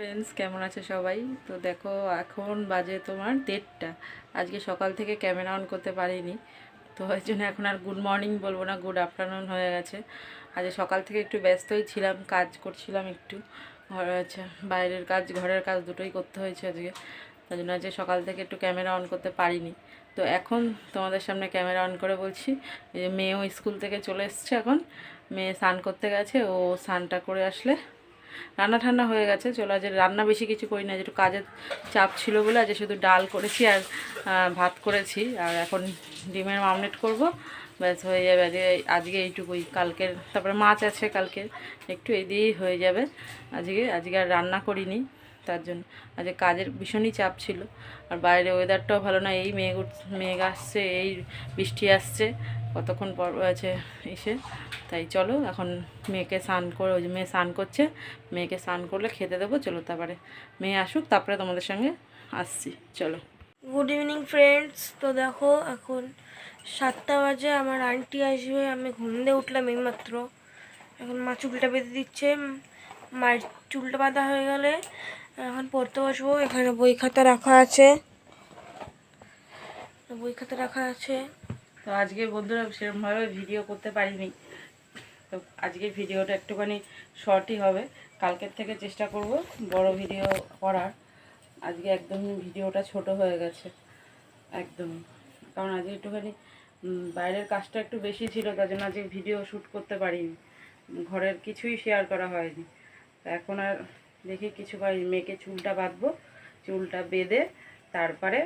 Friends, কেমন আছে সবাই? তো দেখো, এখন বাজে তোমার 1:30। আজকে সকাল থেকে ক্যামেরা অন করতে পারিনি, তো ওই জন্য এখন আর গুড মর্নিং বলবো না, গুড আফটারনুন হয়ে গেছে। আজ সকাল থেকে একটু ব্যস্তই ছিলাম, কাজ করছিলাম একটু। আচ্ছা, বাইরের কাজ ঘরের কাজ দুটোই করতে হয়েছে আজকে, তাই জন্য আজকে সকাল থেকে একটু ক্যামেরা অন করতে পারিনি। তো এখন তোমাদের সামনে ক্যামেরা অন করে বলছি। এই যে মেয়েও স্কুল থেকে চলে এসছে, এখন মেয়ে স্নান করতে গেছে, ও স্নানটা করে আসলে রান্না ঠান্না হয়ে গেছে। চলো, আজ রান্না বেশি কিছু করি না, একটু কাজের চাপ ছিল বলে আজ শুধু ডাল করেছি আর ভাত করেছি, আর এখন ডিমের আমলেট করব, ব্যাস হয়ে যাবে। আজকে এইটুকুই, কালকের তারপরে মাছ আছে কালকে, একটু এই দিয়েই হয়ে যাবে। আজকে আর রান্না করিনি, তার জন্য আজকে কাজের ভীষণই চাপ ছিল। আর বাইরে ওয়েদারটাও ভালো না, এই মেঘ আসছে, এই বৃষ্টি আসছে, কতক্ষণ পর আছে এসে। তাই চলো এখন মেয়েকে স্নান করে, ওই যে মেয়ে স্নান করছে, মেয়েকে স্নান করলে খেতে দেবো। চলো, তারপরে মেয়ে আসুক, তারপরে তোমাদের সঙ্গে আসছি। চলো। Good evening friends. তো দেখো, এখন 7টা বাজে, আমার আন্টি আসবে, আমি ঘুম দিয়ে উঠলাম এইমাত্র। এখন মা চুলটা বেঁধে দিচ্ছে। মায়ের চুলটা বাঁধা হয়ে গেলে এখন পড়তে বসবো। এখানে বই খাতা রাখা আছে। তো আজকে বন্ধুরা সেরকমভাবে ভিডিও করতে পারিনি, তো আজকের ভিডিওটা একটুখানি শর্টই হবে। কালকের থেকে চেষ্টা করব বড় ভিডিও করার। আজকে একদমই ভিডিওটা ছোট হয়ে গেছে একদমই, কারণ আজকে একটুখানি বাইরের কাজটা একটু বেশি ছিল, তার জন্য আজকে ভিডিও শ্যুট করতে পারিনি, ঘরের কিছুই শেয়ার করা হয়নি। তো এখন আর দেখি কিছু করিনি, মেয়েকে চুলটা বাঁধবো, চুলটা বেঁধে তারপরে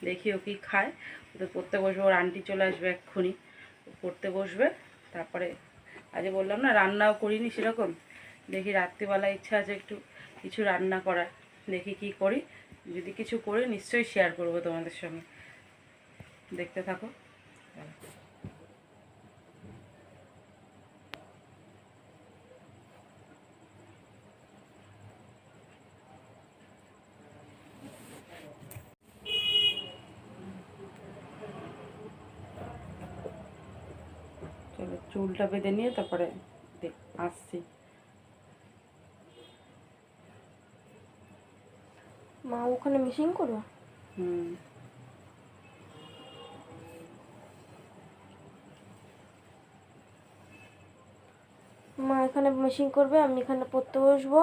দেখি ও কি খায়। তো পড়তে বসবো, ওর আন্টি চলে আসবে এক্ষুনি, পড়তে বসবে। তারপরে আজকে বললাম না, রান্নাও করিনি সেরকম, দেখি রাত্রিবেলা ইচ্ছা আছে একটু কিছু রান্না করার, দেখি কি করি। যদি কিছু করি নিশ্চয়ই শেয়ার করব তোমাদের সঙ্গে, দেখতে থাকো। চলো, চুলটা বেঁধে নিয়ে তারপরে আসছি। মা ওখানে মিশিং করবো। মা এখানে মেশিন করবে, আমি এখানে পড়তে বসবো।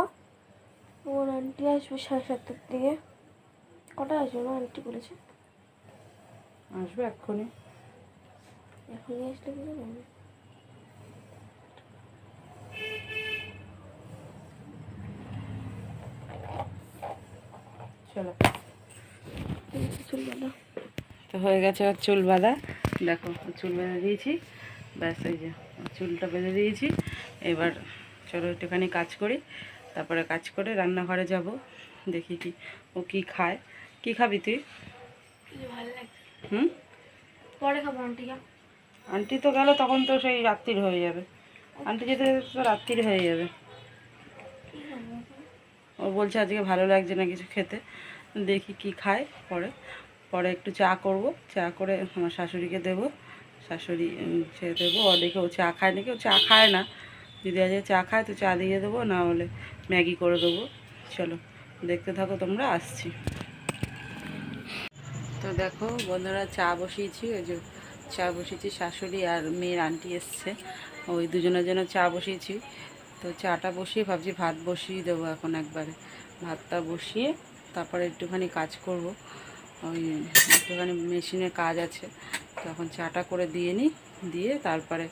ওর আন্টি আসবে 7:30টার দিকে। কটা আসবে মা? আন্টি বলেছে আসবে এক্ষুনি। এখনই আসলে কি জানি। চলো, চুল বাঁধা তো হয়ে গেছে ওর চুল বাঁধা। দেখো, চুল বেঁধে দিয়েছি, ব্যাস এই যে চুলটা বেঁধে দিয়েছি। এবার চলো একটুখানি কাজ করি, তারপরে কাজ করে রান্নাঘরে যাব, দেখি কি ও কি খায়। কি খাবি তুই? ভালো লাগছে। হুম, পরে খাবো আন্টি। আন্টি তো গেল, তখন তো সেই রাত্রির হয়ে যাবে। আন্টি যেতে যেতে তো রাত্রির হয়ে যাবে। ও বলছে আজকে ভালো লাগছে না কিছু খেতে, দেখি কি খায়। পরে পরে একটু চা করব, চা করে আমার শাশুড়িকে দেবো, শাশুড়ি সে দেবো। ও দেখে ও চা খায় নাকি, ও চা খায় না, যদি আজকে চা খায় তো চা দিয়ে দেবো, না হলে ম্যাগি করে দেবো। চলো দেখতে থাকো তোমরা, আসছি। তো দেখো বন্ধুরা, চা বসিয়েছি, ওই যে চা বসিয়েছি, শাশুড়ি আর মেয়ের আন্টি এসছে, ওই দুজনের জন্য চা বসিয়েছি। তো চাটা বসিয়ে ভাবছি ভাত বসিয়ে দেবো এখন একবারে। ভাতটা বসিয়ে তারপরে একটুখানি কাজ করব, ওই একটুখানি মেশিনে কাজ আছে, তো এখন চাটা করে দিয়ে নিই, দিয়ে তারপরে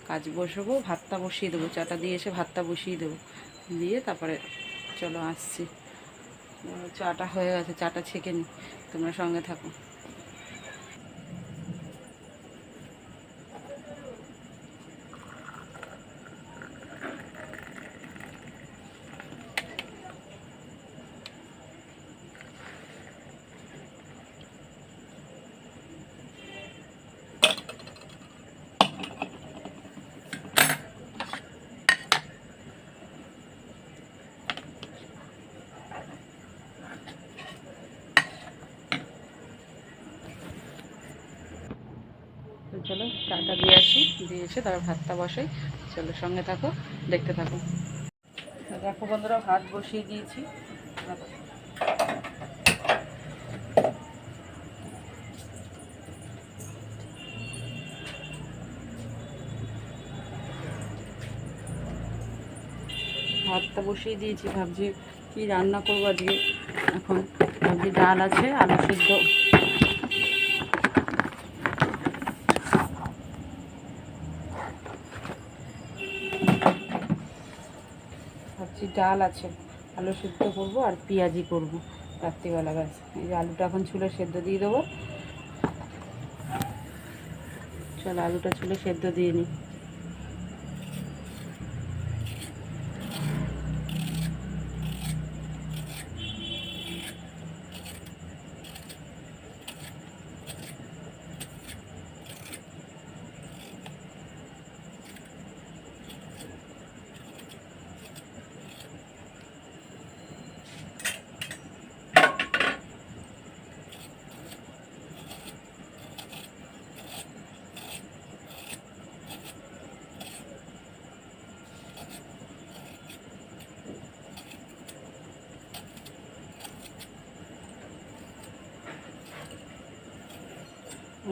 কাজ বসবো। ভাতটা বসিয়ে দেবো, চাটা দিয়ে এসে ভাতটা বসিয়ে দেবো, দিয়ে তারপরে চলো আসছি। চাটা হয়ে গেছে, চাটা ছেঁকে নিই, তোমরা সঙ্গে থাকো। তো চলো চাটা দিয়ে আসি, দিয়ে এসে তারপর ভাতটা বসাই। চলো সঙ্গে থাকো, দেখতে থাকো। দেখো বন্ধুরা, ভাত বসিয়ে দিয়েছি, ভাতটা বসিয়ে দিয়েছি, ভাবছি কি রান্না করবো আজকে। এখন ভাবছি ডাল আছে, আলু সিদ্ধ, ভাবছি ডাল আছে, আলু সিদ্ধ করবো আর পেঁয়াজি করবো রাত্রিবেলা। ব্যাস, এই যে আলুটা এখন ছুলে সেদ্ধ দিয়ে দেবো। চলো আলুটা ছুলে সেদ্ধ দিয়ে নিই।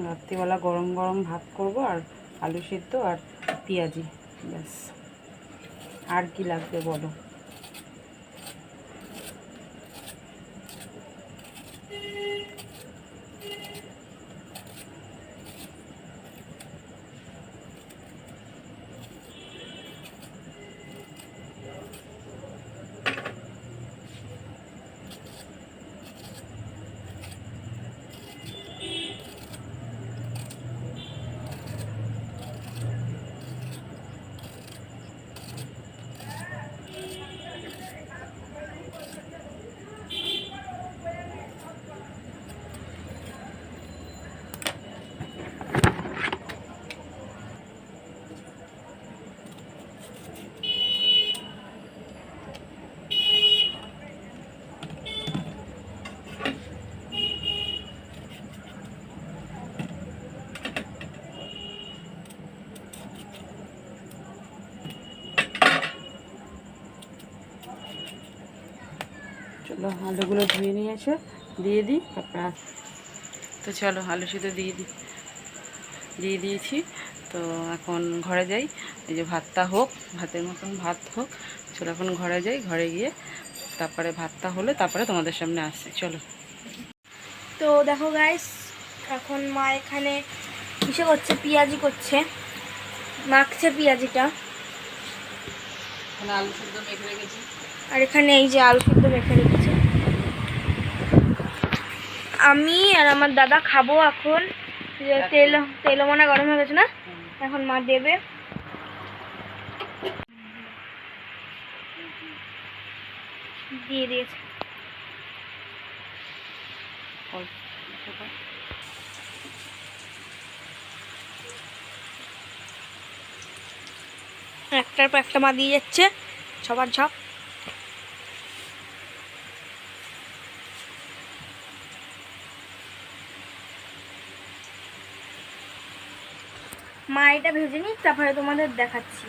রাত্রিবেলা গরম গরম ভাত করব আর আলু সিদ্ধ আর পেঁয়াজি, ব্যাস। আর কি লাগবে বলো? চলো আলুগুলো ধুয়ে নিয়ে এসে দিয়ে দিই, তারপর তো চলো আলু সিদ্ধ দিয়ে দিয়েছি। তো এখন ঘরে যাই, এই যে ভাতটা হোক, ভাতের মতন ভাত হোক। চলো এখন ঘরে যাই, ঘরে গিয়ে তারপরে ভাতটা হলে তারপরে তোমাদের সামনে আসছি। চলো। তো দেখো গাইস, এখন মা এখানে কিসে করছে, পেঁয়াজি করছে, মাখছে পেঁয়াজিটা। আলু সিদ্ধ মেখে রেখেছি, আর এখানে এই যে আলু সিদ্ধ মেখে রেখেছে। আমি আর আমার দাদা খাবো এখন। যে তেলও মনে গরম হয়ে গেছে না, এখন মা দেবে। দিয়ে দিয়েছে। একটার পর একটা মা দিয়ে যাচ্ছে, সবার ঝপ। মা এটা ভেজে নিক, তারপরে তোমাদের দেখাচ্ছি।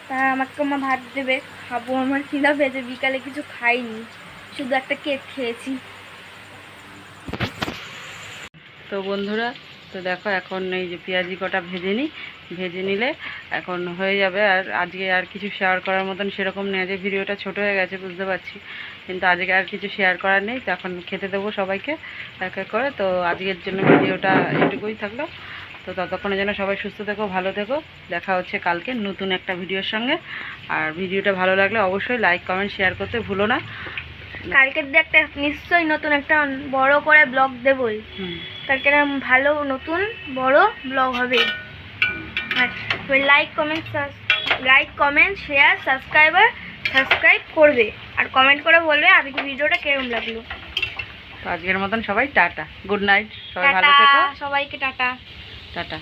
তা আমাকে মা ভাত দেবে, খাবো। আমার খিদা পেয়েছে, বিকালে কিছু খাইনি, শুধু একটা কেক খেয়েছি। তো বন্ধুরা, তো দেখো এখন এই যে পেঁয়াজি কটা ভেজে নিলে এখন হয়ে যাবে। আর আজকে আর কিছু শেয়ার করার মতন সেরকম নেই, যে ভিডিওটা ছোট হয়ে গেছে বুঝতে পারছি, কিন্তু আজকে আর কিছু শেয়ার করার নেই। তো এখন খেতে দেবো সবাইকে এক এক করে। তো আজকের জন্য ভিডিওটা এটুকুই থাকলো। তো ততক্ষণের জন্য সবাই সুস্থ থেকো, ভালো থেকো। দেখা হচ্ছে কালকে নতুন একটা ভিডিওর সঙ্গে। আর ভিডিওটা ভালো লাগলে অবশ্যই লাইক কমেন্ট শেয়ার করতে ভুলো না। কালকের দিয়ে একটা নিশ্চয়ই নতুন একটা বড় করে ব্লগ দেবই। কালকে ভালো নতুন বড় ব্লগ হবে। আর লাইক কমেন্ট শেয়ার সাবস্ক্রাইব করবে, আর কমেন্ট করে বলবে আজকে ভিডিওটা কেমন লাগলো। তো আজকের মতন সবাই টাটা, গুড নাইট, সবাই ভালো থেকো, সবাইকে টাটা। টাটা।